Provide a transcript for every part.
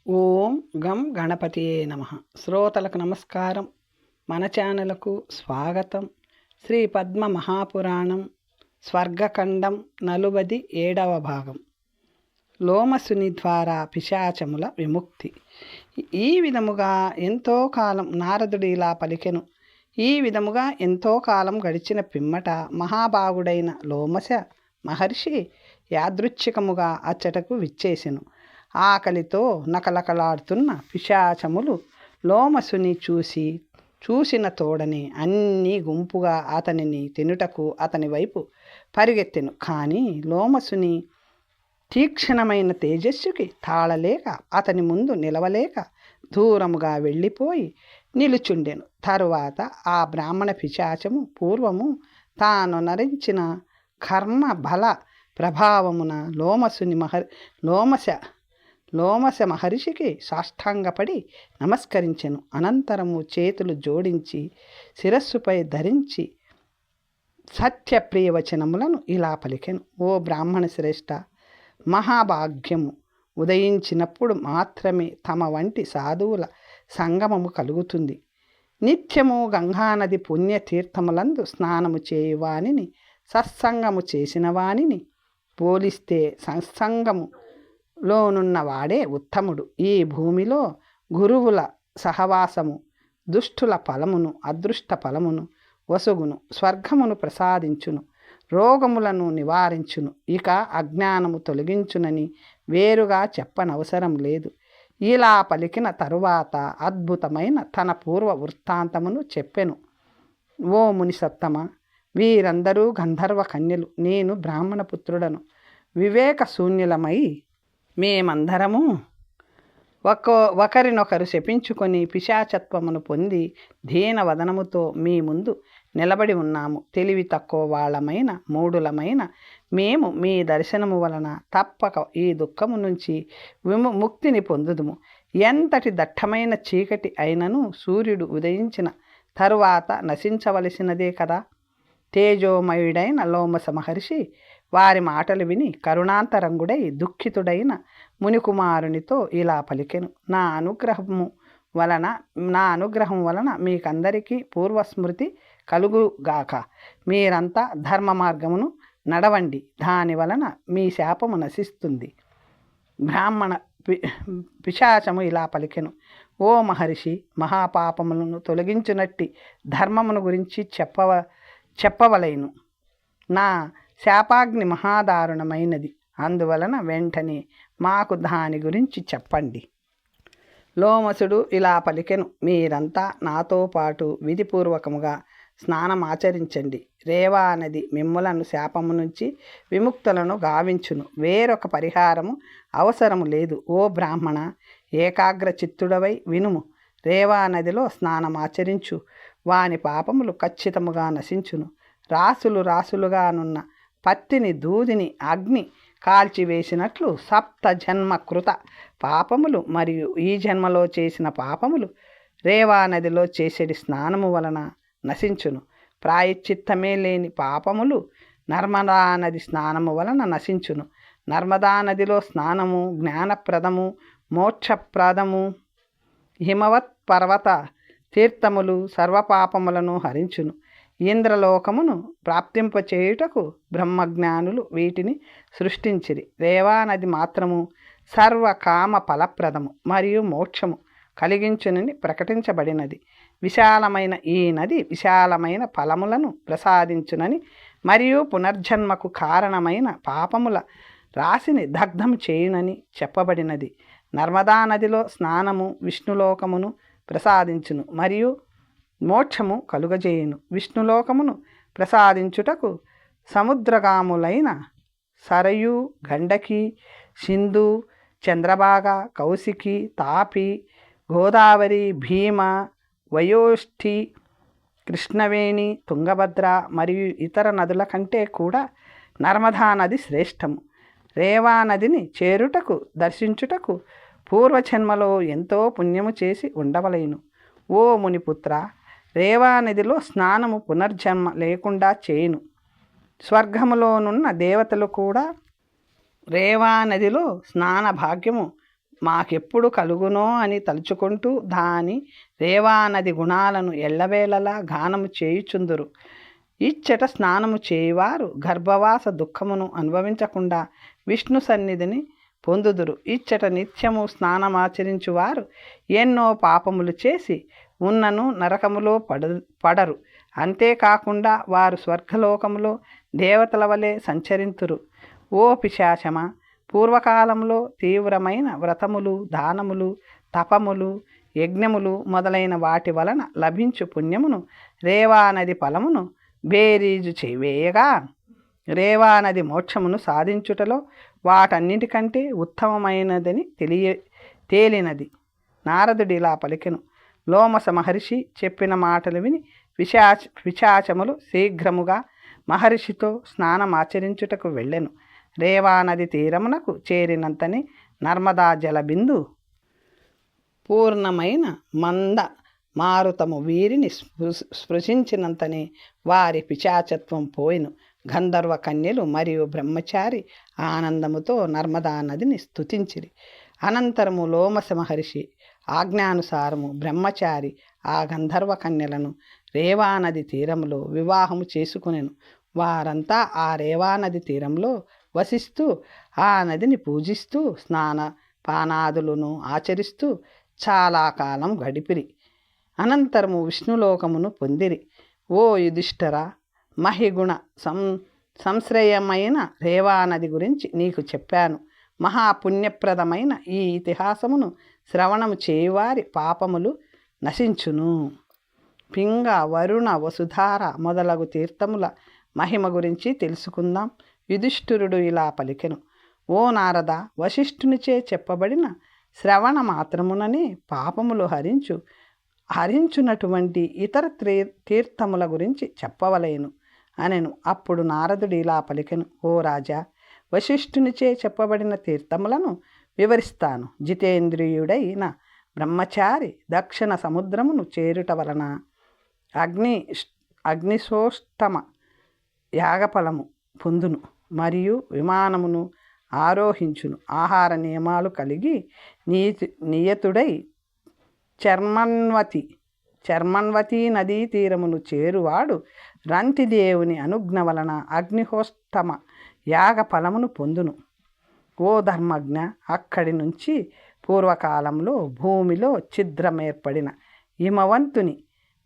ఓం గం గణపతియే నమః. శ్రోతలకు నమస్కారం. మన ఛానల్కు స్వాగతం. శ్రీ పద్మ మహాపురాణం స్వర్గఖండం 47వ భాగం. లోమసుని ద్వారా పిశాచముల విముక్తి. ఈ విధముగా ఎంతో కాలం నారదుడు ఇలా పలికెను. ఈ విధముగా ఎంతో కాలం గడిచిన పిమ్మట మహాభాగుడైన లోమశ మహర్షి యాదృచ్ఛికముగా అచ్చటకు విచ్చేసెను. ఆకలితో నకలకలాడుతున్న పిశాచములు లోమసుని చూసిన తోడని అన్నీ గుంపుగా అతనిని తినుటకు అతని వైపు పరిగెత్తెను. కానీ లోమసుని తీక్షణమైన తేజస్సుకి తాళలేక అతని ముందు నిలవలేక దూరముగా వెళ్ళిపోయి నిలుచుండెను. తరువాత ఆ బ్రాహ్మణ పిశాచము పూర్వము తాను నరించిన కర్మ బల ప్రభావమున లోమశ మహర్షికి సాష్టాంగపడి నమస్కరించెను. అనంతరము చేతులు జోడించి శిరస్సుపై ధరించి సత్యప్రియవచనములను ఇలా పలికెను. ఓ బ్రాహ్మణ శ్రేష్ఠ, మహాభాగ్యము ఉదయించినప్పుడు మాత్రమే తమ వంటి సాధువుల సంగమము కలుగుతుంది. నిత్యము గంగానది పుణ్యతీర్థములందు స్నానము చేయువానిని సత్సంగము చేసిన వానిని పోలిస్తే సత్సంగము లోనున్నవాడే ఉత్తముడు. ఈ భూమిలో గురువుల సహవాసము దుష్టుల ఫలమును అదృష్ట ఫలమును వసుగును, స్వర్గమును ప్రసాదించును, రోగములను నివారించును, ఇక అజ్ఞానము తొలగించునని వేరుగా చెప్పనవసరం లేదు. ఇలా పలికిన తరువాత అద్భుతమైన తన పూర్వ వృత్తాంతమును చెప్పెను. ఓ ముని సత్తమ, వీరందరూ గంధర్వ కన్యలు. నేను బ్రాహ్మణ పుత్రుడను. వివేక శూన్యులమై మేమందరము ఒకరినొకరు శపించుకొని పిశాచత్వమును పొంది దీనవదనముతో మీ ముందు నిలబడి ఉన్నాము. తెలివి తక్కువ వాళ్ళమైన మూఢులమైన మేము మీ దర్శనము వలన తప్పక ఈ దుఃఖము నుంచి ముక్తిని పొందుదుము. ఎంతటి దట్టమైన చీకటి అయినను సూర్యుడు ఉదయించిన తరువాత నశించవలసినదే కదా. తేజోమయుడైన లోమస మహర్షి వారి మాటలు విని కరుణాంతరంగుడై దుఃఖితుడైన మునికుమారునితో ఇలా పలికెను. నా అనుగ్రహం వలన మీకందరికీ పూర్వస్మృతి కలుగుగాక. మీరంతా ధర్మ మార్గమును నడవండి. దాని వలన మీ శాపము నశిస్తుంది. బ్రాహ్మణ పిశాచము ఇలా పలికెను. ఓ మహర్షి, మహాపాపములను తొలగించునట్టి ధర్మమును గురించి చెప్పవలెను. నా శాపాగ్ని మహాదారుణమైనది. అందువలన వెంటనే మాకు దాని గురించి చెప్పండి. లోమసుడు ఇలా పలికెను. మీరంతా నాతో పాటు విధిపూర్వకముగా స్నానమాచరించండి. రేవా నది మిమ్ములను శాపము నుంచి విముక్తులను గావించును. వేరొక పరిహారము అవసరము లేదు. ఓ బ్రాహ్మణ, ఏకాగ్ర చిత్తుడవై వినుము. రేవా నదిలో స్నానమాచరించు. వాని పాపములు ఖచ్చితముగా నశించును. రాసులుగానున్న పత్తిని దూదిని అగ్ని కాల్చివేసినట్లు సప్త జన్మ కృత పాపములు మరియు ఈ జన్మలో చేసిన పాపములు రేవా నదిలో చేసేటి స్నానము వలన నశించును. ప్రాయశ్చిత్తమే లేని పాపములు నర్మదా నది స్నానము వలన నశించును. నర్మదా నదిలో స్నానము జ్ఞానప్రదము, మోక్షప్రదము. హిమవత్ పర్వత తీర్థములు సర్వపాపములను హరించును. ఇంద్రలోకమును ప్రాప్తింపచేయుటకు బ్రహ్మజ్ఞానులు వీటిని సృష్టించిరి. రేవానది మాత్రము సర్వకామ ఫలప్రదము మరియు మోక్షము కలిగించునని ప్రకటించబడినది. విశాలమైన ఈ నది విశాలమైన ఫలములను ప్రసాదించునని మరియు పునర్జన్మకు కారణమైన పాపముల రాశిని దగ్ధం చేయునని చెప్పబడినది. నర్మదా నదిలో స్నానము విష్ణులోకమును ప్రసాదించును మరియు మోక్షము కలుగజేయును. విష్ణులోకమును ప్రసాదించుటకు సముద్రగాములైన సరయు, గండకి, సింధు, చంద్రభాగ, కౌశికి, తాపి, గోదావరి, భీమ, వయోష్ఠి, కృష్ణవేణి, తుంగభద్ర మరియు ఇతర నదుల కంటే కూడా నర్మదా నది శ్రేష్టము. రేవా నదిని దర్శించుటకు పూర్వజన్మలో ఎంతో పుణ్యము చేసి ఉండవలేను. ఓ మునిపుత్ర, రేవా నదిలో స్నానము పునర్జన్మ లేకుండా చేయును. స్వర్గములోనున్న దేవతలు కూడా రేవా నదిలో స్నాన భాగ్యము మాకెప్పుడు కలుగునో అని తలుచుకుంటూ దాని రేవానది గుణాలను ఎల్లవేళలా గానము చేయుచుందురు. ఇచ్చట స్నానము చేయువారు గర్భవాస దుఃఖమును అనుభవించకుండా విష్ణు సన్నిధిని పొందుదురు. ఇచ్చట నిత్యము స్నానమాచరించువారు ఎన్నో పాపములు చేసి ఉన్నను నరకములో పడరు. అంతేకాకుండా వారు స్వర్గలోకములో దేవతల వలె సంచరింతురు. ఓ పిశాచమా, పూర్వకాలంలో తీవ్రమైన వ్రతములు, దానములు, తపములు, యజ్ఞములు మొదలైన వాటి వలన లభించు పుణ్యమును రేవానది ఫలమును బేరీజు చేవేయగా రేవానది మోక్షమును సాధించుటలో వాటన్నిటికంటే ఉత్తమమైనదని తేలినది. నారదుడు ఇలా పలికెను. లోమస మహర్షి చెప్పిన మాటలు విని పిశాచములు శీఘ్రముగా మహర్షితో స్నానమాచరించుటకు వెళ్ళెను. రేవానది తీరమునకు చేరినంతనే నర్మదా జలబిందు పూర్ణమైన మంద మారుతము వీరిని స్పృశించినంతనే వారి పిశాచత్వం పోయిను. గంధర్వ కన్యలు మరియు బ్రహ్మచారి ఆనందముతో నర్మదా నదిని స్తుతించిరి. అనంతరము లోమస మహర్షి ఆజ్ఞానుసారము బ్రహ్మచారి ఆ గంధర్వ కన్యలను రేవానది తీరంలో వివాహము చేసుకునెను. వారంతా ఆ రేవానది తీరంలో వసిస్తూ ఆ నదిని పూజిస్తూ స్నాన పానాదులను ఆచరిస్తూ చాలా కాలం గడిపిరి. అనంతరము విష్ణులోకమును పొందిరి. ఓ యుధిష్ఠిర, మహిగుణ సంశ్రయమైన రేవానది గురించి నీకు చెప్పాను. మహాపుణ్యప్రదమైన ఈ ఇతిహాసమును శ్రవణము చేయువారి పాపములు నశించును. పింగ, వరుణ, వసుధార మొదలగు తీర్థముల మహిమ గురించి తెలుసుకుందాం. యుధిష్ఠిరుడు ఇలా పలికెను. ఓ నారద, వశిష్ఠునిచే చెప్పబడిన శ్రవణ మాత్రముననే పాపములు హరించునటువంటి ఇతర తీర్థముల గురించి చెప్పవలేను అనెను. అప్పుడు నారదుడు ఇలా పలికెను. ఓ రాజా, వశిష్ఠునిచే చెప్పబడిన తీర్థములను వివరిస్తాను. జితేంద్రియుడైన బ్రహ్మచారి దక్షిణ సముద్రమును చేరుట వలన అగ్నిశోష్టమ యాగఫలము పొందును మరియు విమానమును ఆరోహించును. ఆహార నియమాలు కలిగి నియతుడై చర్మన్వతి నదీ తీరమును చేరువాడు రంతిదేవుని అనుజ్ఞ వలన అగ్నిహోష్టమ యాగ ఫలమును పొందును. ఓ ధర్మజ్ఞ, అక్కడి నుంచి పూర్వకాలంలో భూమిలో ఛిద్రమేర్పడిన హిమవంతుని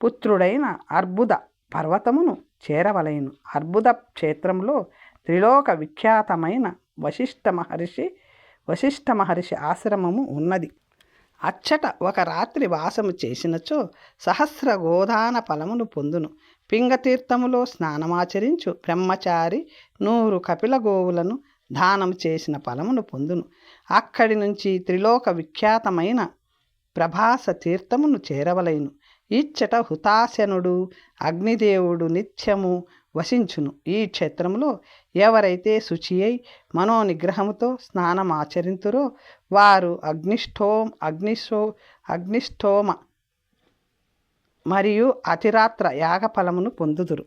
పుత్రుడైన అర్బుద పర్వతమును చేరవలెను. అర్బుద క్షేత్రంలో త్రిలోక విఖ్యాతమైన వశిష్ఠ మహర్షి ఆశ్రమము ఉన్నది. అచ్చట ఒక రాత్రి వాసము చేసినచో సహస్ర గోదాన ఫలమును పొందును. పింగతీర్థములో స్నానమాచరించు బ్రహ్మచారి 100 కపిల గోవులను దానం చేసిన ఫలమును పొందును. అక్కడి నుంచి త్రిలోక విఖ్యాతమైన ప్రభాస తీర్థమును చేరవలెను. ఇచ్చట హుతాశనుడు అగ్నిదేవుడు నిత్యము వసించును. ఈ క్షేత్రంలో ఎవరైతే శుచి అయి మనోనిగ్రహముతో స్నానమాచరింతురో వారు అగ్నిష్టోమ మరియు అతిరాత్ర యాగఫలమును పొందుదురు.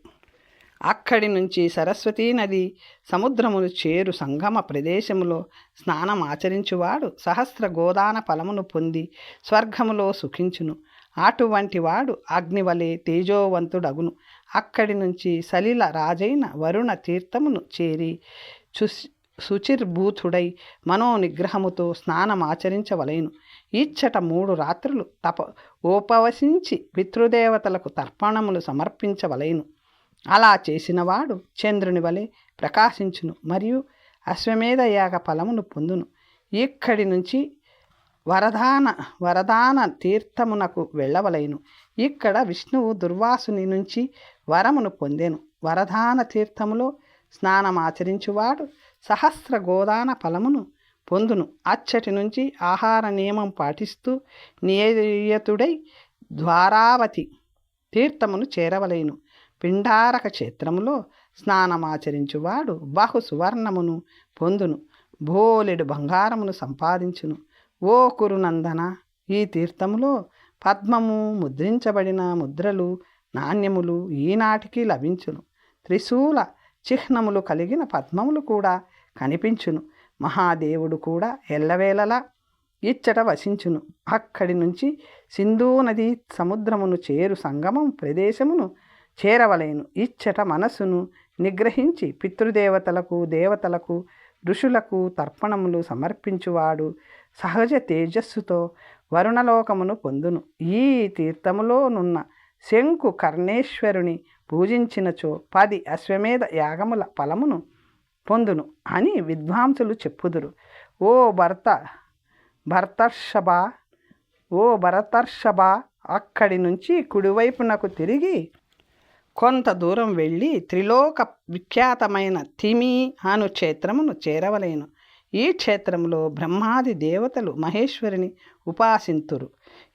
అక్కడి నుంచి సరస్వతీ నది సముద్రమును చేరు సంగమ ప్రదేశములో స్నానమాచరించువాడు సహస్ర గోదాన ఫలమును పొంది స్వర్గములో సుఖించును. అటువంటి వాడు అగ్నివలే తేజోవంతుడగును. అక్కడి నుంచి సలిల రాజైన వరుణ తీర్థమును చేరి శుచిర్భూతుడై మనోనిగ్రహముతో స్నానమాచరించవలెను. ఇచ్చట 3 రాత్రులు ఉపవసించి పితృదేవతలకు తర్పణములు సమర్పించవలెను. అలా చేసినవాడు చంద్రుని వలె ప్రకాశించును మరియు అశ్వమేధ యాగ ఫలమును పొందును. ఇక్కడి నుంచి వరదాన తీర్థమునకు వెళ్ళవలెను. ఇక్కడ విష్ణువు దుర్వాసుని నుంచి వరమును పొందెను. వరదాన తీర్థములో స్నానమాచరించువాడు సహస్ర గోదాన ఫలమును పొందును. అచ్చటి నుంచి ఆహార నియమం పాటిస్తూ నియతుడై ద్వారావతి తీర్థమును చేరవలెను. పిండారక క్షేత్రములో స్నానమాచరించువాడు బహు సువర్ణమును పొందును. బోలెడు బంగారమును సంపాదించును. ఓ కురునందన, ఈ తీర్థములో పద్మము ముద్రించబడిన ముద్రలు నాణ్యములు ఈనాటికి లభించును. త్రిశూల చిహ్నములు కలిగిన పద్మములు కూడా కనిపించును. మహాదేవుడు కూడా ఎల్లవేళలా ఇచ్చట వసించును. అక్కడి నుంచి సింధూ నది సముద్రమును చేరు సంగమం ప్రదేశమును చేరవలేను. ఇచ్చట మనసును నిగ్రహించి పితృదేవతలకు దేవతలకు ఋషులకు తర్పణములు సమర్పించువాడు సహజ తేజస్సుతో వరుణలోకమును పొందును. ఈ తీర్థములోనున్న శంకు కర్ణేశ్వరుని పూజించినచో 10 అశ్వమేధ యాగముల ఫలమును పొందును అని విద్వాంసులు చెప్పుదురు. ఓ భరతర్షభ అక్కడి నుంచి కుడివైపునకు తిరిగి కొంత దూరం వెళ్ళి త్రిలోక విఖ్యాతమైన తిమి అను క్షేత్రమును చేరవలేను. ఈ క్షేత్రంలో బ్రహ్మాది దేవతలు మహేశ్వరిని ఉపాసింతురు.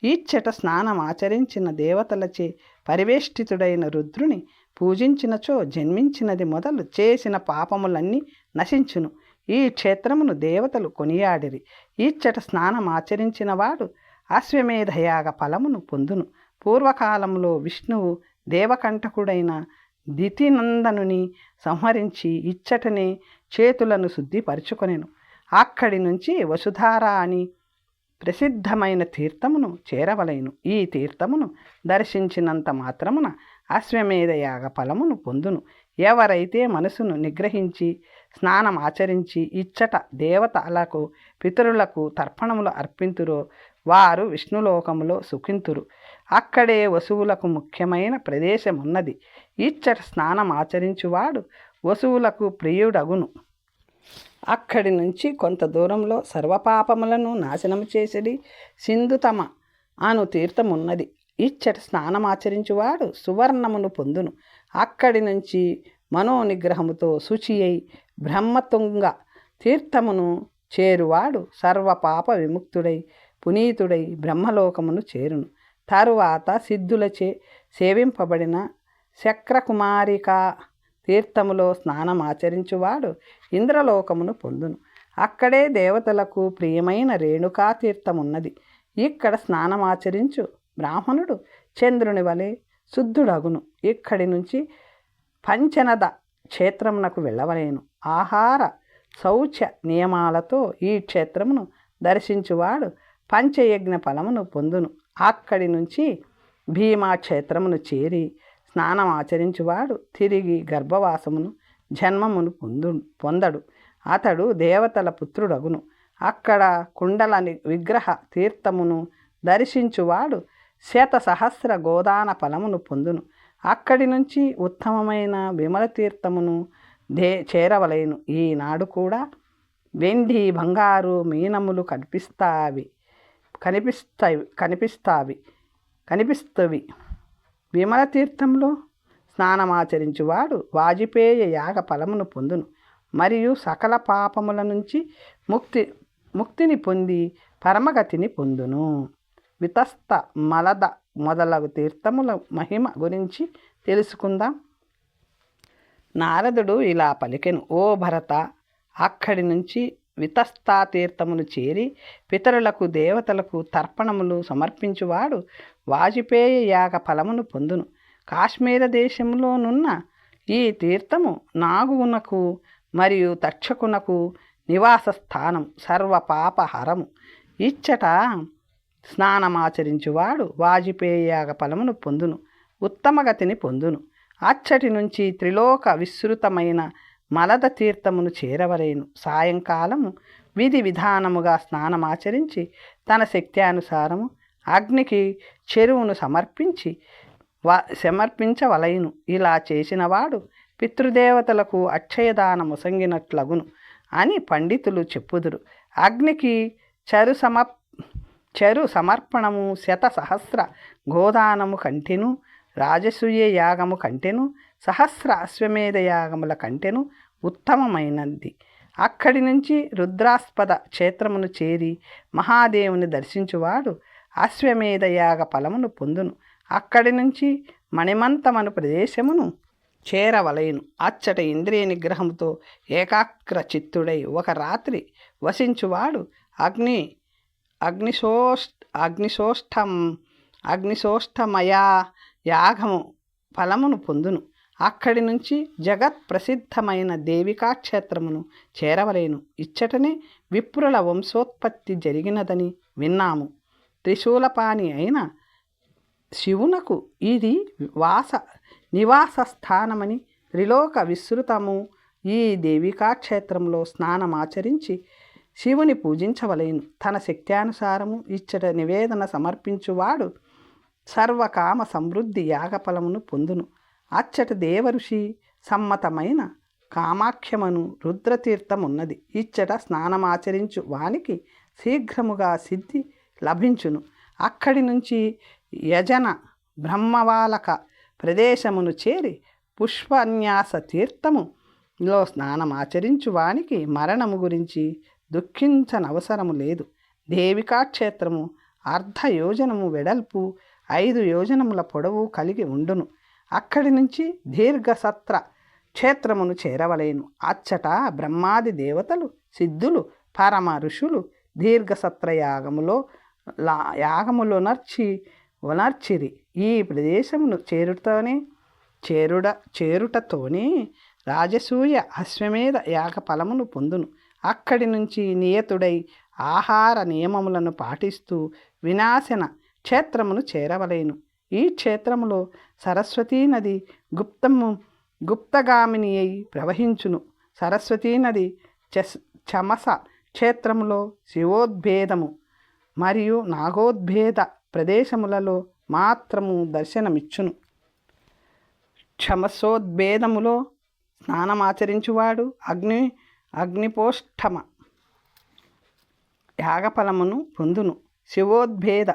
ఇచ్చట స్నానమాచరించిన దేవతలచే పరివేష్టితుడైన రుద్రుని పూజించినచో జన్మించినది మొదలు చేసిన పాపములన్నీ నశించును. ఈ క్షేత్రమును దేవతలు కొనియాడిరి. ఇచ్చట స్నానమాచరించిన వాడు అశ్వమేధయాగ ఫలమును పొందును. పూర్వకాలంలో విష్ణువు దేవకంటకుడైన దితినందనుని సంహరించి ఇచ్చటనే చేతులను శుద్ధిపరుచుకొనెను. అక్కడి నుంచి వసుధార అని ప్రసిద్ధమైన తీర్థమును చేరవలెను. ఈ తీర్థమును దర్శించినంత మాత్రమున అశ్వమేధయాగ ఫలమును పొందును. ఎవరైతే మనసును నిగ్రహించి స్నానం ఆచరించి ఇచ్చట దేవతలకు పితరులకు తర్పణములు అర్పింతురో వారు విష్ణులోకములో సుఖింతురు. అక్కడే వసువులకు ముఖ్యమైన ప్రదేశం ఉన్నది. ఇచ్చట స్నానం ఆచరించువాడు వసువులకు ప్రియుడగును. అక్కడి నుంచి కొంత దూరంలో సర్వపాపములను నాశనము చేసేది సింధుతమ అను తీర్థమున్నది. ఇచ్చట స్నానమాచరించువాడు సువర్ణమును పొందును. అక్కడి నుంచి మనోనిగ్రహముతో శుచి అయి బ్రహ్మతుంగ తీర్థమును చేరువాడు సర్వపాప విముక్తుడై పునీతుడై బ్రహ్మలోకమును చేరును. తరువాత సిద్ధులచే సేవింపబడిన శక్రకుమారిక తీర్థములో స్నానమాచరించువాడు ఇంద్రలోకమును పొందును. అక్కడే దేవతలకు ప్రియమైన రేణుకా తీర్థమున్నది. ఇక్కడ స్నానమాచరించు బ్రాహ్మణుడు చంద్రుని వలె శుద్ధుడగును. ఇక్కడి నుంచి పంచనద క్షేత్రమునకు వెళ్ళవలేను. ఆహార శౌచ నియమాలతో ఈ క్షేత్రమును దర్శించువాడు పంచయజ్ఞ ఫలమును పొందును. అక్కడి నుంచి భీమా క్షేత్రమును చేరి స్నానం ఆచరించువాడు తిరిగి గర్భవాసమును జన్మమును పొందడు. అతడు దేవతల పుత్రుడగును. అక్కడ కుండల విగ్రహ తీర్థమును దర్శించువాడు 100 సహస్ర గోదాన ఫలమును పొందును. అక్కడి నుంచి ఉత్తమమైన విమల తీర్థమును చేరవలేను. ఈనాడు కూడా వెండి బంగారు మీనములు కనిపిస్తవి. విమల తీర్థంలో స్నానమాచరించువాడు వాజపేయ యాగ ఫలమును పొందును. మరియు సకల పాపముల నుంచి ముక్తిని పొంది పరమగతిని పొందును. వితస్త మలద మొదలగు తీర్థముల మహిమ గురించి తెలుసుకుందాం. నారదుడు ఇలా పలికెను. ఓ భరత, అక్కడి నుంచి వితస్తా తీర్థమును చేరి పితరులకు దేవతలకు తర్పణములు సమర్పించువాడు వాజపేయ యాగ ఫలమును పొందును. కాశ్మీర దేశంలోనున్న ఈ తీర్థము నాగునకు మరియు తక్షకునకు నివాస స్థానం, సర్వపాపహరము. ఇచ్చట స్నానమాచరించువాడు వాజపేయ యాగ ఫలమును పొందును, ఉత్తమగతిని పొందును. అచ్చటి నుంచి త్రిలోక విస్తృతమైన మలద తీర్థమును చేరవలేను. సాయంకాలము విధి విధానముగా స్నానమాచరించి తన శక్త్యానుసారము అగ్నికి చెరువును సమర్పించవలయును. ఇలా చేసినవాడు పితృదేవతలకు అక్షయదాన ముసంగినట్లగును అని పండితులు చెప్పుదురు. అగ్నికి చెరు సమర్పణము 100 సహస్ర గోదానము కంటెను, రాజసూయ యాగము కంటెను, సహస్ర అశ్వమేధ యాగముల కంటెను ఉత్తమమైనది. అక్కడి నుంచి రుద్రాస్పద క్షేత్రమును చేరి మహాదేవుని దర్శించువాడు అశ్వమేధ యాగ ఫలమును పొందును. అక్కడి నుంచి మణిమంతమను ప్రదేశమును చేరవలయును. అచ్చట ఇంద్రియ నిగ్రహముతో ఏకాగ్ర చిత్తుడై ఒక రాత్రి వసించువాడు అగ్నిశోష్టమయా యాగము ఫలమును పొందును. అక్కడి నుంచి జగత్ ప్రసిద్ధమైన దేవికా క్షేత్రమును చేరవలేను. ఇచ్చటనే విప్రుల వంశోత్పత్తి జరిగినదని విన్నాము. త్రిశూలపాణి అయిన శివునకు ఇది నివాస స్థానమని త్రిలోక విస్తృతము. ఈ దేవికా క్షేత్రంలో స్నానమాచరించి శివుని పూజించవలేను. తన శక్త్యానుసారము ఇచ్చట నివేదన సమర్పించువాడు సర్వకామ సమృద్ధి యాగఫలమును పొందును. అచ్చట దేవఋషి సమ్మతమైన కామాఖ్యమను రుద్రతీర్థమున్నది. ఇచ్చట స్నానమాచరించు వానికి శీఘ్రముగా సిద్ధి లభించును. అక్కడి నుంచి యజన బ్రహ్మవాలక ప్రదేశమును చేరి పుష్పన్యాస తీర్థములో స్నానమాచరించు వానికి మరణము గురించి దుఃఖించనవసరము లేదు. దేవికా క్షేత్రము అర్ధయోజనము వెడల్పు 5 యోజనముల పొడవు కలిగి ఉండును. అక్కడి నుంచి దీర్ఘసత్ర క్షేత్రమును చేరవలేను. అచ్చట బ్రహ్మాది దేవతలు సిద్ధులు పరమ ఋషులు దీర్ఘసత్ర యాగములో నర్చిరి. ఈ ప్రదేశమును చేరుటతోనే రాజసూయ అశ్వమేధ యాగ ఫలమును పొందును. అక్కడి నుంచి నియతుడై ఆహార నియమములను పాటిస్తూ వినాశన క్షేత్రమును చేరవలేను. ఈ క్షేత్రములో సరస్వతీ నది గుప్తగామిని అయి ప్రవహించును. సరస్వతీ నది చమస క్షేత్రములో శివోద్భేదము మరియు నాగోద్భేద ప్రదేశములలో మాత్రము దర్శనమిచ్చును. క్షమసోద్భేదములో స్నానమాచరించువాడు అగ్నిపోష్టమ యాగఫలమును పొందును. శివోద్భేద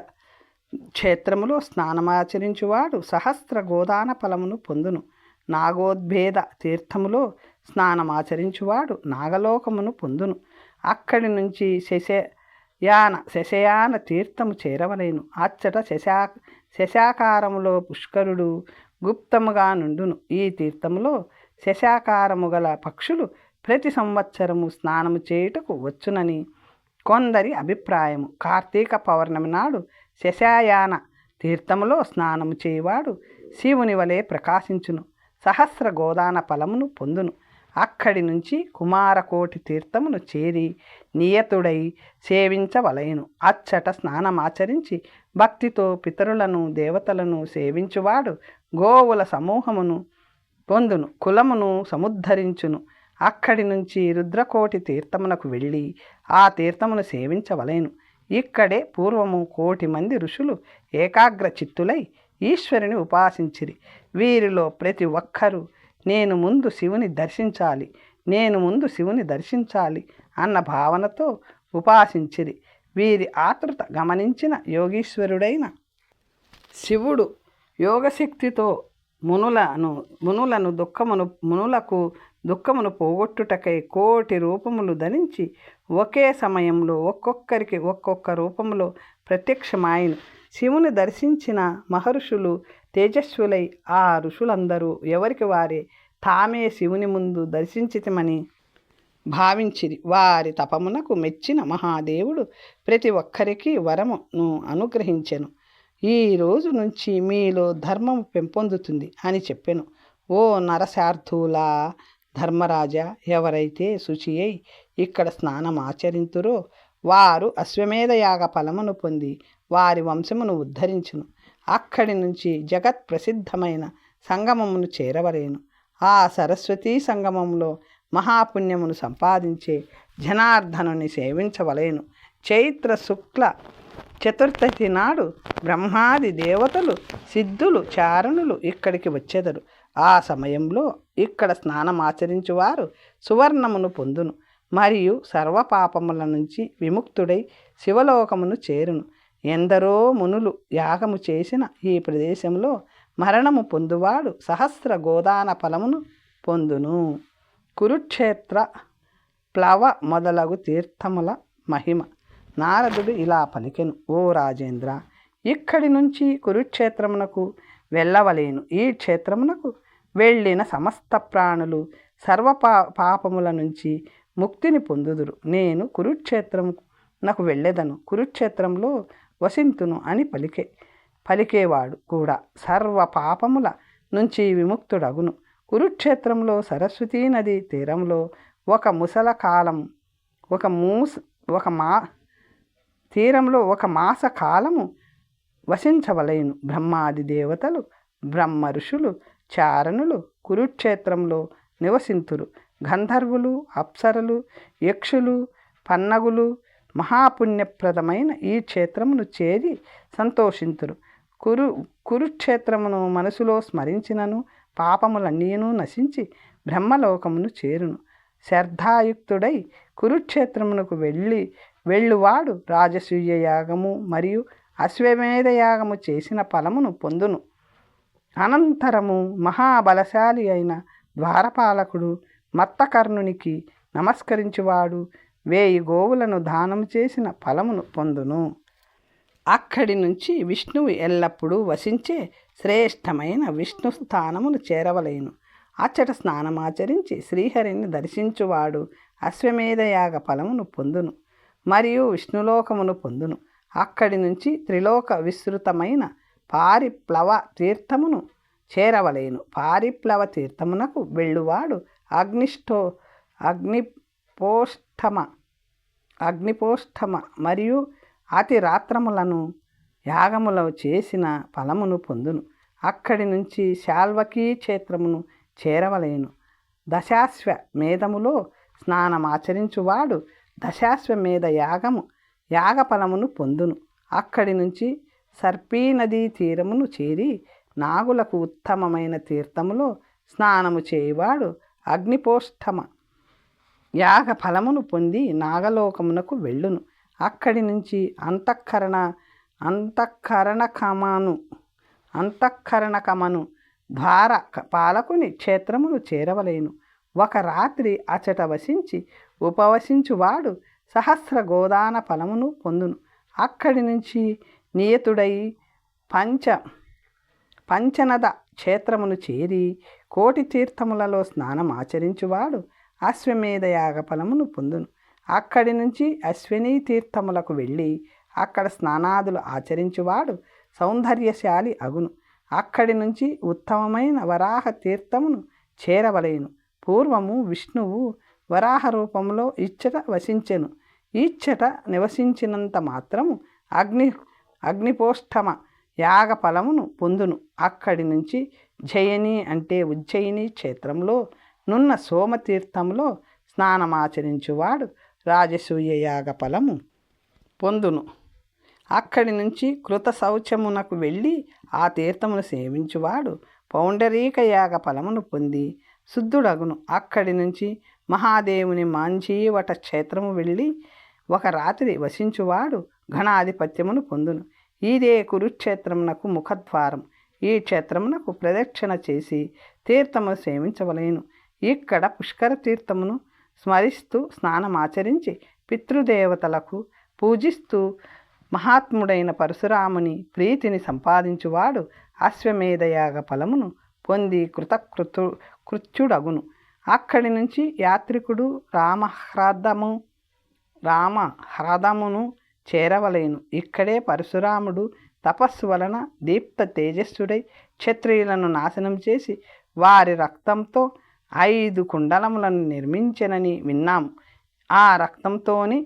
క్షేత్రములో స్నానమాచరించువాడు సహస్ర గోదాన ఫలమును పొందును. నాగోద్భేద తీర్థములో స్నానమాచరించువాడు నాగలోకమును పొందును. అక్కడి నుంచి శశయాన తీర్థము చేరవలేను. అచ్చట శశాకారములో పుష్కరుడు గుప్తముగా నుండును. ఈ తీర్థములో శశాకారము గల పక్షులు ప్రతి సంవత్సరము స్నానము చేయుటకు వచ్చునని కొందరి అభిప్రాయము. కార్తీక పౌర్ణమి నాడు శశాయాన తీర్థములో స్నానము చేయువాడు శివుని వలె ప్రకాశించును. సహస్ర గోదాన ఫలమును పొందును. అక్కడి నుంచి కుమారకోటి తీర్థమును చేరి నియతుడై సేవించవలయను. అచ్చట స్నానమాచరించి భక్తితో పితరులను దేవతలను సేవించువాడు గోవుల సమూహమును పొందును. కులమును సముద్ధరించును. అక్కడి నుంచి రుద్రకోటి తీర్థమునకు వెళ్ళి ఆ తీర్థమును సేవించవలెను. ఇక్కడే పూర్వము 1,000,000 మంది ఋషులు ఏకాగ్ర చిత్తులై ఈశ్వరుని ఉపాసించిరి. వీరిలో ప్రతి ఒక్కరూ నేను ముందు శివుని దర్శించాలి అన్న భావనతో ఉపాసించిరి. వీరి ఆతృత గమనించిన యోగీశ్వరుడైన శివుడు యోగశక్తితో మునులకు దుఃఖమును పోగొట్టుటకై 1,000,000 రూపములు ధరించి ఒకే సమయంలో ఒక్కొక్కరికి ఒక్కొక్క రూపములో ప్రత్యక్షమాయను. శివుని దర్శించిన మహర్షులు తేజస్వులై ఆ ఋషులందరూ ఎవరికి వారే తామే శివుని ముందు దర్శించితమని భావించిరి. వారి తపమునకు మెచ్చిన మహాదేవుడు ప్రతి ఒక్కరికి వరమును అనుగ్రహించెను. ఈ రోజు నుంచి మీలో ధర్మము పెంపొందుతుంది అని చెప్పెను. ఓ నరశార్థులా ధర్మరాజా, ఎవరైతే శుచి అయి ఇక్కడ స్నానం ఆచరింతురో వారు అశ్వమేధ యాగ ఫలమును పొంది వారి వంశమును ఉద్ధరించును. అక్కడి నుంచి జగత్ ప్రసిద్ధమైన సంగమమును చేరవలేను. ఆ సరస్వతీ సంగమంలో మహాపుణ్యమును సంపాదించే జనార్దనుని సేవించవలేను. చైత్ర శుక్ల చతుర్థి నాడు బ్రహ్మాది దేవతలు సిద్ధులు చారణులు ఇక్కడికి వచ్చెదరు. ఆ సమయంలో ఇక్కడ స్నానమాచరించువారు సువర్ణమును పొందును మరియు సర్వపాపముల నుంచి విముక్తుడై శివలోకమును చేరును. ఎందరో మునులు యాగము చేసిన ఈ ప్రదేశంలో మరణము పొందువాడు సహస్ర గోదాన ఫలమును పొందును. కురుక్షేత్ర ప్లవ మొదలగు తీర్థముల మహిమ. నారదుడు ఇలా పలికెను. ఓ రాజేంద్ర, ఇక్కడి నుంచి కురుక్షేత్రమునకు వెళ్ళవలేను. ఈ క్షేత్రమునకు వెళ్ళిన సమస్త ప్రాణులు సర్వ పాపముల నుంచి ముక్తిని పొందుదురు. నేను కురుక్షేత్రమునకు వెళ్ళెదను, కురుక్షేత్రంలో వసింతును అని పలికేవాడు కూడా సర్వ పాపముల నుంచి విముక్తుడగును. కురుక్షేత్రంలో సరస్వతీ నది తీరంలో ఒక ముసల కాలం తీరంలో ఒక మాస కాలము వసించవలెను. బ్రహ్మాది దేవతలు, బ్రహ్మ ఋషులు, చారణులు కురుక్షేత్రంలో నివసింతురు. గంధర్వులు, అప్సరలు, యక్షులు, పన్నగులు మహాపుణ్యప్రదమైన ఈ క్షేత్రమును చేరి సంతోషింతురు. కురుక్షేత్రమును మనసులో స్మరించినను పాపములన్నీను నశించి బ్రహ్మలోకమును చేరును. శ్రద్ధాయుక్తుడై కురుక్షేత్రమునకు వెళ్ళువాడు రాజసూయ యాగము మరియు అశ్వమేధ యాగము చేసిన ఫలమును పొందును. అనంతరము మహాబలశాలి అయిన ద్వారపాలకుడు మత్తకర్ణునికి నమస్కరించువాడు 1000 గోవులను దానం చేసిన ఫలమును పొందును. అక్కడి నుంచి విష్ణువు ఎల్లప్పుడూ వసించే శ్రేష్టమైన విష్ణు స్థానమును చేరవలేను. అచ్చట స్నానమాచరించి శ్రీహరిని దర్శించువాడు అశ్వమేధయాగ ఫలమును పొందును మరియు విష్ణులోకమును పొందును. అక్కడి నుంచి త్రిలోక విస్తృతమైన పారిప్లవ తీర్థమును చేరవలేను. పారిప్లవ తీర్థమునకు వెళ్ళువాడు అగ్నిపోష్టమ మరియు అతి రాత్రములను యాగములో చేసిన ఫలమును పొందును. అక్కడి నుంచి శాల్వకీ క్షేత్రమును చేరవలేను. దశాశ్వమేధములో స్నానమాచరించువాడు దశాశ్వమేధ యాగ ఫలమును పొందును. అక్కడి నుంచి సర్పీ నదీ తీరమును చేరి నాగులకు ఉత్తమమైన తీర్థములో స్నానము చేయువాడు అగ్నిపోష్టమ యాగ ఫలమును పొంది నాగలోకమునకు వెళ్ళును. అక్కడి నుంచి అంతఃకరణకమను ద్వార పాలకుని క్షేత్రమును చేరవలేను. ఒక రాత్రి అచట వసించి ఉపవసించువాడు సహస్ర గోదాన ఫలమును పొందును. అక్కడి నుంచి నియతుడై పంచనద క్షేత్రమును చేరి కోటి తీర్థములలో స్నానం ఆచరించువాడు అశ్వమేధ యాగ ఫలమును పొందును. అక్కడి నుంచి అశ్వినీ తీర్థములకు వెళ్ళి అక్కడ స్నానాదులు ఆచరించువాడు సౌందర్యశాలి అగును. అక్కడి నుంచి ఉత్తమమైన వరాహ తీర్థమును చేరవలేను. పూర్వము విష్ణువు వరాహ రూపంలో ఇచ్చట వసించెను. ఇచ్చట నివసించినంత మాత్రము అగ్నిపోష్టమ యాగ ఫలమును పొందును. అక్కడి నుంచి జయని అంటే ఉజ్జయిని క్షేత్రంలో నున్న సోమతీర్థంలో స్నానమాచరించువాడు రాజసూయ యాగ ఫలము పొందును. అక్కడి నుంచి కృత శౌచమునకు వెళ్ళి ఆ తీర్థమును సేవించువాడు పౌండరీక యాగ ఫలమును పొంది శుద్ధుడగును. అక్కడి నుంచి మహాదేవుని మాంజీవట క్షేత్రము వెళ్ళి ఒక రాత్రి వసించువాడు ఘనాధిపత్యమును పొందును. ఇదే కురుక్షేత్రమునకు ముఖద్వారం. ఈ క్షేత్రమునకు ప్రదక్షిణ చేసి తీర్థమును సేవించవలేను. ఇక్కడ పుష్కర తీర్థమును స్మరిస్తూ స్నానమాచరించి పితృదేవతలకు పూజిస్తూ మహాత్ముడైన పరశురాముని ప్రీతిని సంపాదించువాడు అశ్వమేధయాగ ఫలమును పొంది కృత్యుడగును. అక్కడి నుంచి యాత్రికుడు రామహ్రదమును చేరవలేను. ఇక్కడే పరశురాముడు తపస్సు వలన దీప్త తేజస్సుడై క్షత్రియులను నాశనం చేసి వారి రక్తంతో 5 కుండలములను నిర్మించెనని విన్నాము. ఆ రక్తంతోని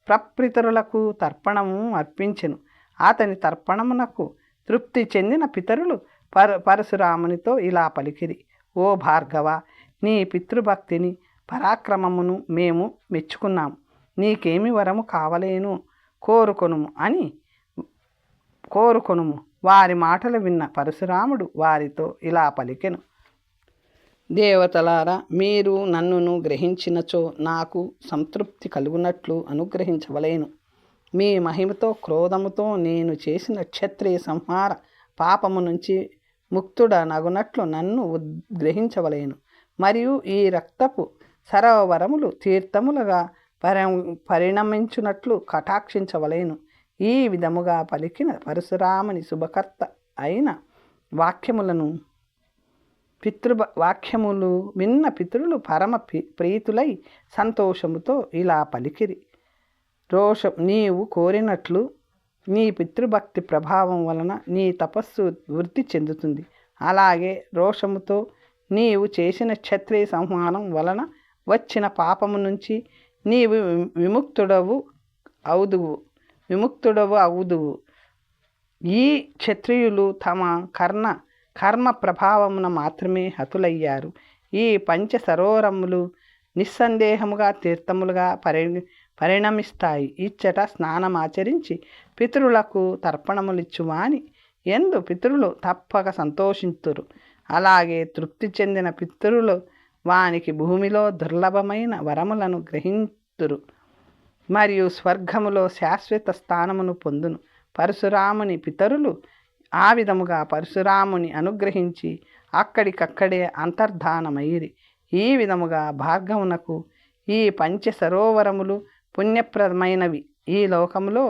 ప్రపితరులకు తర్పణము అర్పించెను. అతని తర్పణమునకు తృప్తి చెందిన పితరులు పరశురామునితో ఇలా పలికిరి: ఓ భార్గవ, నీ పితృభక్తిని పరాక్రమమును మేము మెచ్చుకున్నాము. నీకేమి వరము కావలేను కోరుకొనుము. వారి మాటలు విన్న పరశురాముడు వారితో ఇలా పలికెను: దేవతలారా, మీరు నన్నును గ్రహించినచో నాకు సంతృప్తి కలుగునట్లు అనుగ్రహించవలేను. మీ మహిమతో క్రోధముతో నేను చేసిన క్షత్రియ సంహార పాపము నుంచి ముక్తుడనగునట్లు నన్ను గ్రహించవలేను. మరియు ఈ రక్తపు సరోవరములు తీర్థములుగా పరిణమించునట్లు కటాక్షించవలేను. ఈ విధముగా పలికిన పరశురాముని శుభకర్త అయిన వాక్యములు విన్న పితరులు పరమ ప్రీతులై సంతోషముతో ఇలా పలికిరి: నీవు కోరినట్లు నీ పితృభక్తి ప్రభావం వలన నీ తపస్సు వృద్ధి చెందుతుంది. అలాగే రోషముతో నీవు చేసిన క్షత్రియ సంహారం వలన వచ్చిన పాపము నుంచి నీవు విముక్తుడవు అవుదువు. ఈ క్షత్రియులు తమ కర్మ ప్రభావమున మాత్రమే హతులయ్యారు. ఈ పంచ సరోవరములు నిస్సందేహముగా తీర్థములుగా పరిణమిస్తాయి. ఇచ్చట స్నానమాచరించి పితరులకు తర్పణములిచ్చువాని ఎందు పితరులు తప్పక సంతోషింతురు. అలాగే తృప్తి చెందిన పితరులు వానికి భూమిలో దుర్లభమైన వరములను గ్రహింతురు మరియు స్వర్గములో శాశ్వత స్థానమును పొందును. పరశురాముని పితరులు ఆ విధముగా పరశురాముని అనుగ్రహించి అక్కడికక్కడే అంతర్ధానమైరి. ఈ విధముగా భార్గవునకు ఈ పంచ సరోవరములు పుణ్యప్రదమైనవి. ఈ లోకములో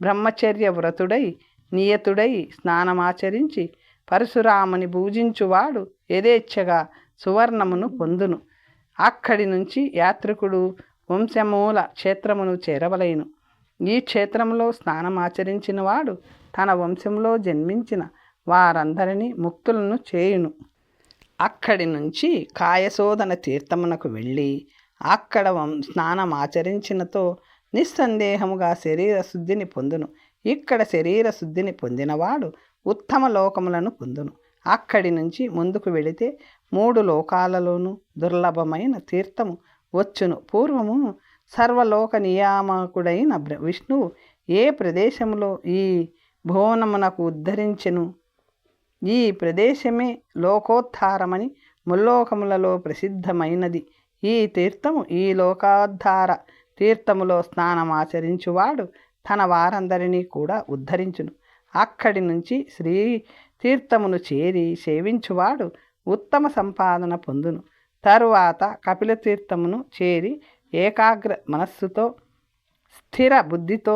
బ్రహ్మచర్య వ్రతుడై నియతుడై స్నానమాచరించి పరశురాముని పూజించువాడు యథేచ్ఛగా సువర్ణమును పొందును. అక్కడి నుంచి యాత్రికుడు వంశమూల క్షేత్రమును చేరవలెను. ఈ క్షేత్రంలో స్నానమాచరించిన వాడు తన వంశంలో జన్మించిన వారందరినీ ముక్తులను చేయును. అక్కడి నుంచి కాయశోధన తీర్థమునకు వెళ్ళి అక్కడ స్నానమాచరించినతో నిస్సందేహముగా శరీర శుద్ధిని పొందును. ఇక్కడ శరీర శుద్ధిని పొందినవాడు ఉత్తమ లోకములను పొందును. అక్కడి నుంచి ముందుకు వెళితే 3 లోకాలలోనూ దుర్లభమైన తీర్థము వచ్చును. పూర్వము సర్వలోక నియామకుడైన విష్ణువు ఏ ప్రదేశములో ఈ భువనమునకు ఉద్ధరించెను. ఈ ప్రదేశమే లోకోద్ధారమని ముల్లోకములలో ప్రసిద్ధమైనది. ఈ తీర్థము ఈ లోకోద్ధార తీర్థములో స్నానమాచరించువాడు తన వారందరినీ కూడా ఉద్ధరించును. అక్కడి నుంచి శ్రీ తీర్థమును చేరి సేవించువాడు ఉత్తమ సంపాదన పొందును. తరువాత కపిల తీర్థమును చేరి ఏకాగ్ర మనస్సుతో స్థిర బుద్ధితో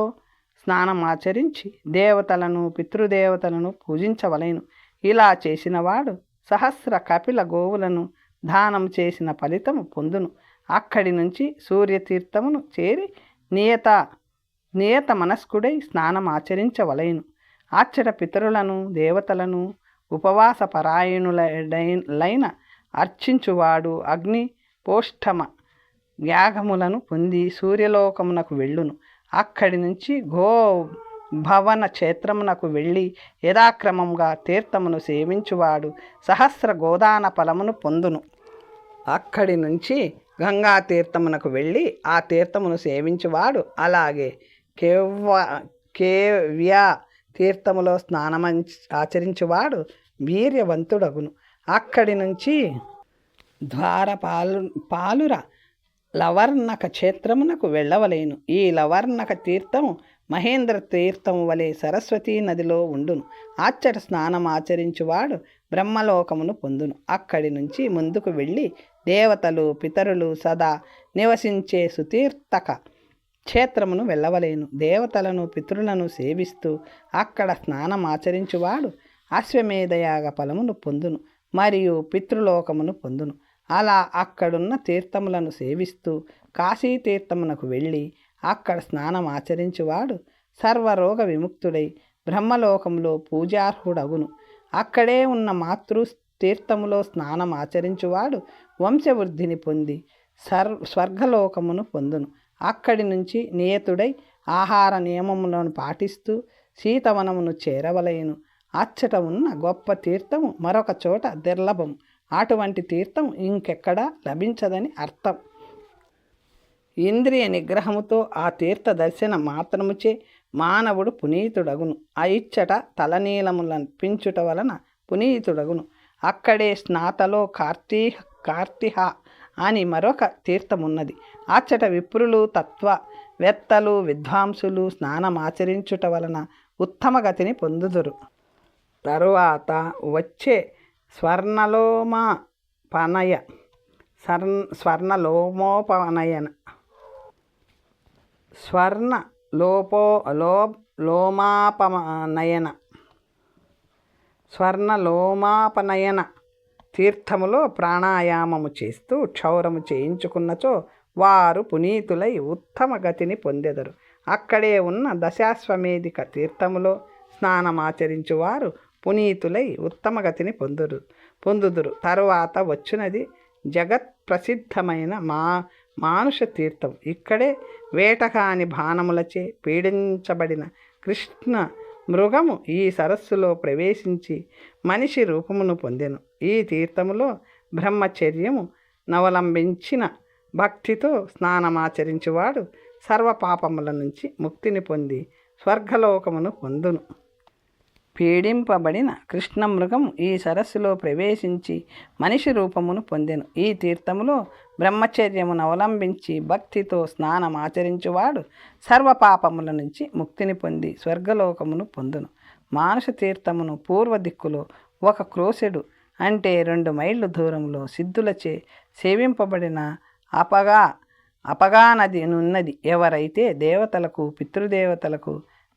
స్నానమాచరించి దేవతలను పితృదేవతలను పూజించవలెను. ఇలా చేసినవాడు సహస్ర కపిల గోవులను దానం చేసిన ఫలితము పొందును. అక్కడి నుంచి సూర్యతీర్థమును చేరి నియత మనస్కుడై స్నానమాచరించవలెను. అచ్చట పితరులను దేవతలను ఉపవాస పరాయణులైన అర్చించువాడు అగ్ని పోష్టమ యాగములను పొంది సూర్యలోకమునకు వెళ్ళును. అక్కడి నుంచి భవన క్షేత్రమునకు వెళ్ళి యథాక్రమంగా తీర్థమును సేవించువాడు సహస్ర గోదాన ఫలమును పొందును. అక్కడి నుంచి గంగా తీర్థమునకు వెళ్ళి ఆ తీర్థమును సేవించువాడు అలాగే కేవ్య తీర్థములో ఆచరించువాడు వీర్యవంతుడగును. అక్కడి నుంచి పాలుర లవర్ణక క్షేత్రమునకు వెళ్ళవలేను. ఈ లవర్ణక తీర్థము మహేంద్ర తీర్థము వలె సరస్వతీ నదిలో ఉండును. అచ్చట స్నానమాచరించువాడు బ్రహ్మలోకమును పొందును. అక్కడి నుంచి ముందుకు వెళ్ళి దేవతలు పితరులు సదా నివసించే సుతీర్థక క్షేత్రమును వెళ్ళవలేను. దేవతలను పితరులను సేవిస్తూ అక్కడ స్నానమాచరించువాడు అశ్వమేధయాగ ఫలమును పొందును మరియు పితృలోకమును పొందును. అలా అక్కడున్న తీర్థములను సేవిస్తూ కాశీతీర్థమునకు వెళ్ళి అక్కడ స్నానమాచరించువాడు సర్వరోగ విముక్తుడై బ్రహ్మలోకములో పూజార్హుడగును. అక్కడే ఉన్న మాతృ తీర్థములో స్నానమాచరించువాడు వంశవృద్ధిని పొంది స్వర్గలోకమును పొందును. అక్కడి నుంచి నియతుడై ఆహార నియమములను పాటిస్తూ సీతవనమును చేరవలెను. అచ్చట ఉన్న గొప్ప తీర్థము మరొక చోట దుర్లభం. అటువంటి తీర్థం ఇంకెక్కడా లభించదని అర్థం. ఇంద్రియ నిగ్రహముతో ఆ తీర్థ దర్శన మాత్రముచే మానవుడు పునీతుడగును. ఇచ్చట తలనీలములర్పించుట వలన పునీతుడగును. అక్కడే స్నాతలో కార్తిహ అని మరొక తీర్థమున్నది. అచ్చట విప్రులు తత్వవేత్తలు విద్వాంసులు స్నానమాచరించుట వలన ఉత్తమగతిని పొందుదురు. తరువాత వచ్చే స్వర్ణలోమాపనయన తీర్థములో ప్రాణాయామము చేస్తూ క్షౌరము చేయించుకున్నచో వారు పునీతులై ఉత్తమ గతిని పొందెదరు. అక్కడే ఉన్న దశాశ్వమేధిక తీర్థములో స్నానమాచరించువారు పునీతులై ఉత్తమగతిని పొందుదురు. తరువాత వచ్చునది జగత్ ప్రసిద్ధమైన మానుష తీర్థం. ఇక్కడే వేటకాని బాణములచే పీడించబడిన కృష్ణ మృగము ఈ సరస్సులో ప్రవేశించి మనిషి రూపమును పొందెను. ఈ తీర్థములో బ్రహ్మచర్యము నవలంబించిన భక్తితో స్నానమాచరించువాడు సర్వపాపముల నుంచి ముక్తిని పొంది స్వర్గలోకమును పొందును. పీడింపబడిన కృష్ణమృగము ఈ సరస్సులో ప్రవేశించి మనిషి రూపమును పొందెను. ఈ తీర్థములో బ్రహ్మచర్యమును అవలంబించి భక్తితో స్నానమాచరించువాడు సర్వపాపముల నుంచి ముక్తిని పొంది స్వర్గలోకమును పొందును. మానుష తీర్థమును పూర్వ దిక్కులో ఒక క్రోసెడు అంటే 2 మైళ్ళు దూరంలో సిద్ధులచే సేవింపబడిన అపగా నది నున్నది. ఎవరైతే దేవతలకు పితృదేవతలకు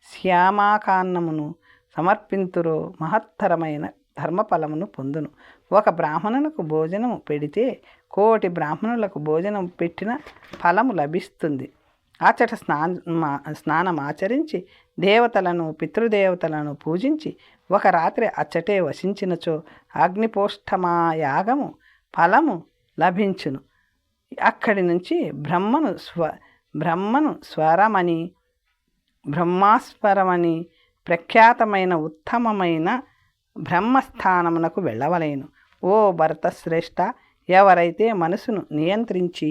శ్యామాకాన్నమును సమర్పింతురో మహత్తరమైన ధర్మఫలమును పొందును. ఒక బ్రాహ్మణులకు భోజనము పెడితే 1,000,000 బ్రాహ్మణులకు భోజనం పెట్టిన ఫలము లభిస్తుంది. అచట స్నానమాచరించి దేవతలను పితృదేవతలను పూజించి ఒక రాత్రి అచ్చటే వసించినచో అగ్నిపోష్టమా యాగము ఫలము లభించును. అక్కడి నుంచి బ్రహ్మాస్వరమని ప్రఖ్యాతమైన ఉత్తమమైన బ్రహ్మస్థానమునకు వెళ్ళవలేను. ఓ భరతశ్రేష్ఠ, ఎవరైతే మనసును నియంత్రించి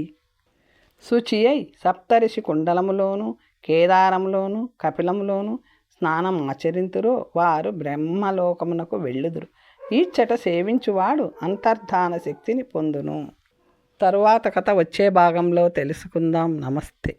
శుచి అయి సప్తరిషి కుండలములోను కేదారములోను కపిలములోను స్నానం ఆచరింతురో వారు బ్రహ్మలోకమునకు వెళ్ళుదురు. ఈచ్చట సేవించువాడు అంతర్ధాన శక్తిని పొందును. తరువాత కథ వచ్చే భాగంలో తెలుసుకుందాం. నమస్తే.